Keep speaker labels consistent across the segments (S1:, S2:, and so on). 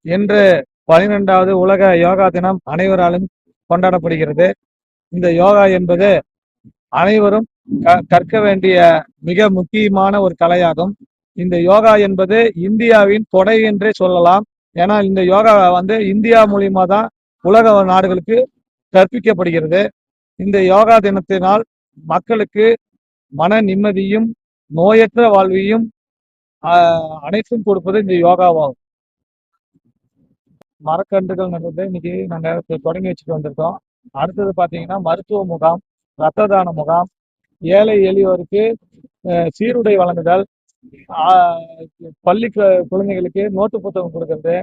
S1: இன்று 12வது உலக யோகா தினம் அனைவராலும் கொண்டாடப்படுகிறது. இந்த யோகா என்பது அனைவரும் கற்க வேண்டிய மிக முக்கியமான ஒரு கலையாகும். இந்த யோகா என்பது இந்தியாவின் கொடை என்றே சொல்லலாம். ஏன்னா இந்த யோகா இந்தியா மூலியமா தான் உலக நாடுகளுக்கு கற்பிக்கப்படுகிறது. இந்த யோகா தினத்தினால் மக்களுக்கு மன நிம்மதியும் நோயற்ற வாழ்வையும் அனைத்தும் கொடுப்பது இந்த யோகாவாகும். மரக்கன்றுகள் நடுறது இன்னைக்கு நாங்க தொடங்கி வச்சுட்டு வந்திருக்கோம். அடுத்தது பாத்தீங்கன்னா மருத்துவ முகாம், ரத்த தான முகாம், ஏழை எளியோருக்கு சீருடை வழங்குதல், பள்ளி குழந்தைகளுக்கு நோட்டு புத்தகம் கொடுக்கறது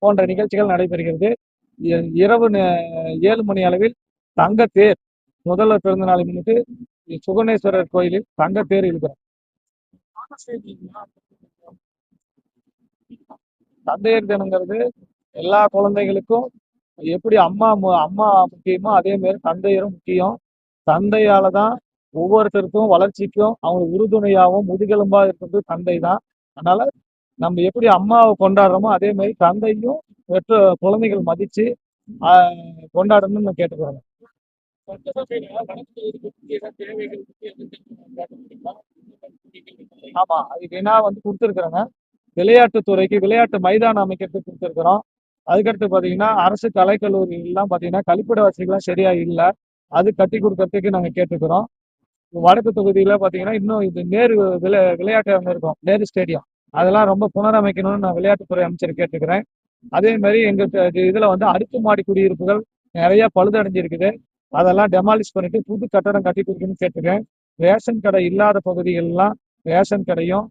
S1: போன்ற நிகழ்ச்சிகள் நடைபெறுகிறது. இரவு 7 மணி அளவில் தங்கத்தேர் முதல்வர் பிறந்த நாளை முன்னிட்டு சுகணேஸ்வரர் கோயிலில் தங்கத்தேர் இருக்கிறோம். தந்தையர் தினங்கிறது எல்லா குழந்தைகளுக்கும் எப்படி அம்மா முக்கியமோ அதே மாதிரி தந்தையரும் முக்கியம். தந்தையால தான் ஒவ்வொருத்தருக்கும் வளர்ச்சிக்கும் அவங்க உறுதுணையாகவும் முதுகெலும்பா இருக்கிறது தந்தை தான். அதனால நம்ம எப்படி அம்மாவை கொண்டாடுறோமோ அதே மாதிரி தந்தையும் பெற்ற குழந்தைகள் மதிச்சு கொண்டாடணும்னு நான் கேட்டுக்கிறேன். ஆமா, அதுக்கு என்ன கொடுத்துருக்குறேங்க. விளையாட்டுத்துறைக்கு விளையாட்டு மைதானம் அமைக்கிறதுக்கு கொடுத்துருக்குறோம். அதுக்கடுத்து பாத்தீங்கன்னா அரசு கலைக்கல்லூரிலாம் பாத்தீங்கன்னா கழிப்பிட வசதிகள்லாம் சரியா இல்லை. அது கட்டி கொடுக்கறதுக்கு நாங்க கேட்டுக்கிறோம். வடக்கு தொகுதியில பாத்தீங்கன்னா இன்னும் இது நேரு விளையாட்டு அங்க இருக்கும், நேரு ஸ்டேடியம். அதெல்லாம் ரொம்ப புனரமைக்கணும்னு நான் விளையாட்டுத்துறை அமைச்சர் கேட்டுக்கிறேன். அதே மாதிரி எங்க இதுல அடுக்குமாடி குடியிருப்புகள் நிறைய பழுதடைஞ்சிருக்குது. அதெல்லாம் டெமாலிஷ் பண்ணிட்டு புது கட்டடம் கட்டி கொடுக்கணும்னு கேட்டுக்கிறேன். ரேஷன் கடை இல்லாத பகுதிகள்லாம் ரேஷன் கடையும்,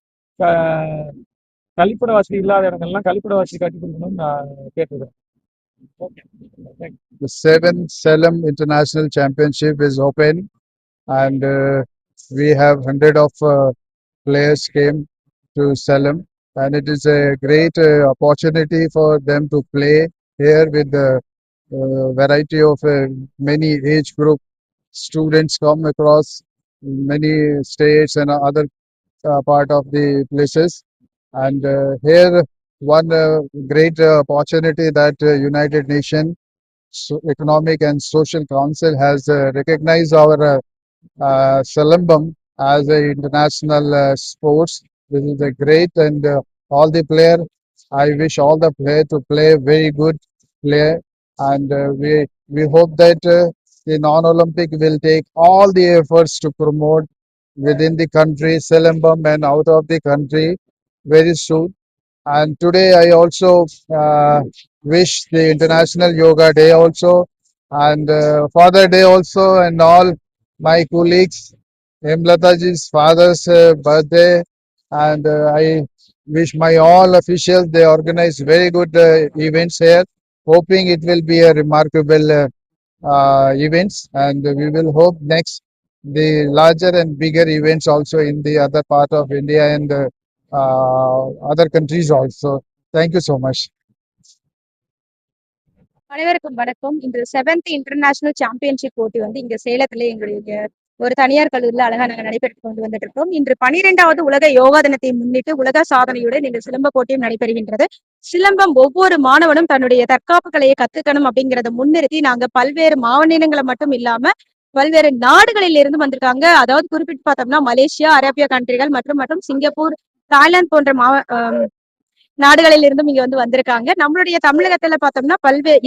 S1: கழிப்பிட வசதி இல்லாத இடங்கள்லாம் கழிப்பிட வசதி கட்டி கொடுக்கணும்னு நான் கேட்டுக்கிறேன்.
S2: The 7th Salem International Championship is open, and we have 100 of players came to Salem, and it is a great opportunity for them to play here with the variety of many age group. Students come across many states and other part of the places, and here one great opportunity that United Nations Economic and Social Council has recognized our Salembam as a international sports. This is a great, and all the player, I wish all the player to play very good play, and we hope that the non-Olympic will take all the efforts to promote within the country Salembam and out of the country very soon. And today I also wish the International Yoga Day also, and Father Day also, and all my colleagues. Hemlataji's father's birthday, and I wish my all officials, they organize very good events here, hoping it will be a remarkable events, and we will hope next the larger and bigger events also in the other part of India and other countries also. Thank you so much.
S3: அனைவருக்கும் வணக்கம். இன்று 7th international championship போட்டி இங்க சேலத்துல எங்களுடைய ஒரு தனியார் கல்லூரியில் அழகா நாங்கள் நடைபெற்று கொண்டு வந்துட்டு இருக்கோம். இன்று 12வது உலக யோகா தினத்தை முன்னிட்டு உலக சாதனையுடன் இந்த சிலம்ப போட்டியும் நடைபெறுகின்றது. சிலம்பம் ஒவ்வொரு மாணவனும் தன்னுடைய தற்காப்பு கலையை கத்துக்கணும் அப்படிங்கறத முன்னிறுத்தி நாங்க பல்வேறு மாநிலங்களை மட்டும் இல்லாம பல்வேறு நாடுகளில் இருந்து வந்திருக்காங்க. அதாவது குறிப்பிட்டு பார்த்தோம்னா மலேசியா, அரேபியா கண்ட்ரிகள் மற்றும் சிங்கப்பூர், தாய்லாந்து போன்ற நாடுகளில் இருந்தும் இங்க வந்திருக்காங்க. நம்மளுடைய தமிழகத்துல பார்த்தோம்னா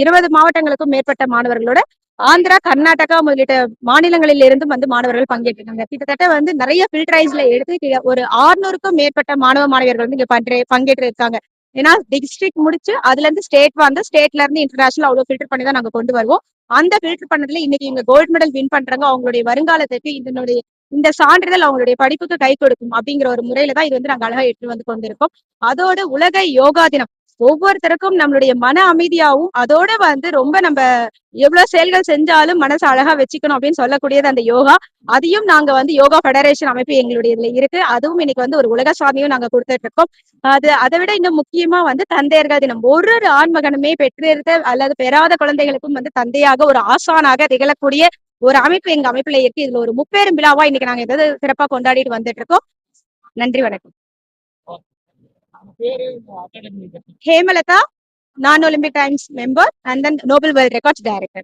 S3: 20 மாவட்டங்களுக்கும் மேற்பட்ட மாணவர்களோட ஆந்திரா, கர்நாடகா முதலிட்ட மாநிலங்களில் இருந்தும் மாணவர்கள் பங்கேற்றிருக்காங்க. கிட்டத்தட்ட நிறைய ஃபில்டரைஸ்ல எடுத்து ஒரு 600க்கும் மேற்பட்ட மாணவ மாணவியர்கள் இங்க பங்கேற்று இருக்காங்க. ஏன்னா டிஸ்ட்ரிக்ட் முடிச்சு அதுல இருந்து ஸ்டேட்ல இருந்து இன்டர்நேஷனல் அவ்வளவு ஃபில்டர் பண்ணி தான் நாங்க கொண்டு வருவோம். அந்த ஃபில்டர் பண்ணதுல இன்னைக்கு இவங்க கோல்டு மெடல் வின் பண்றாங்க. அவங்களுடைய வருங்காலத்துக்கு இந்த சான்றிதழ் அவங்களுடைய படிப்புக்கு கை கொடுக்கும் அப்படிங்கிற ஒரு முறையில தான் இது நாங்க அழகா எடுத்து கொண்டிருக்கோம். அதோட உலக யோகா தினம் ஒவ்வொருத்தருக்கும் நம்மளுடைய மன அமைதியாவும், அதோட ரொம்ப நம்ம எவ்வளவு செயல்கள் செஞ்சாலும் மனசு அழகா வச்சுக்கணும் அப்படின்னு சொல்லக்கூடியது அந்த யோகா. அதையும் நாங்க யோகா ஃபெடரேஷன் அமைப்பு எங்களுடைய இதுல இருக்கு. அதுவும் இன்னைக்கு ஒரு உலக சாதனையும் நாங்க கொடுத்துட்டு இருக்கோம். அதை விட இன்னும் முக்கியமா தந்தையர்கள் தினம். ஒரு ஆண்மகனுமே பெற்றிருந்த அல்லது பெறாத குழந்தைகளுக்கும் தந்தையாக ஒரு ஆசானாக திகழக்கூடிய ஒரு அமைப்பு எங்க அமைப்புல இருக்கு. இதுல ஒரு முப்பெரும் விழாவா இன்னைக்கு நாங்க சிறப்பா கொண்டாடிட்டு வந்துட்டு இருக்கோம். நன்றி, வணக்கம்.
S1: பேரு academy
S3: Hemalata, non-Olympic Times member, and then Nobel World Records director.